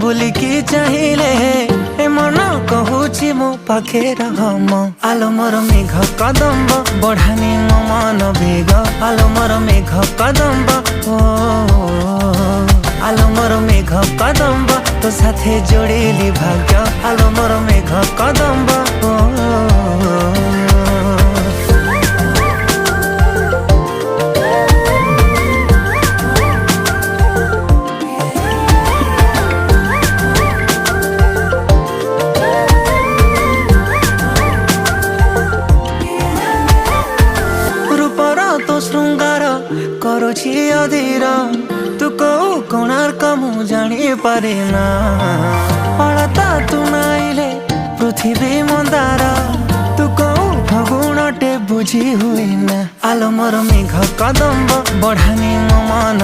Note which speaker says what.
Speaker 1: बुलिकी चाहिए ए मन कहूची मो पाखे रम आलो मोर मेघ कदम्ब बढ़ानी मो मन बेग आलो मोर मेघ कदम्ब ओ आलो मोर मेघ कदम्ब तो साथे जोड़ेली भाग्य आलो मोर मेघ कदम्ब तो श्रृंगार करुछि अधीर तू कौ कोणार्क मु जानी पारे ना अलता तू नाइले पृथ्वी मंदार तू कौ फगुणटे बुझी हुए ना आलो मोर मेघ कदम्ब बढ़ानी मो मन।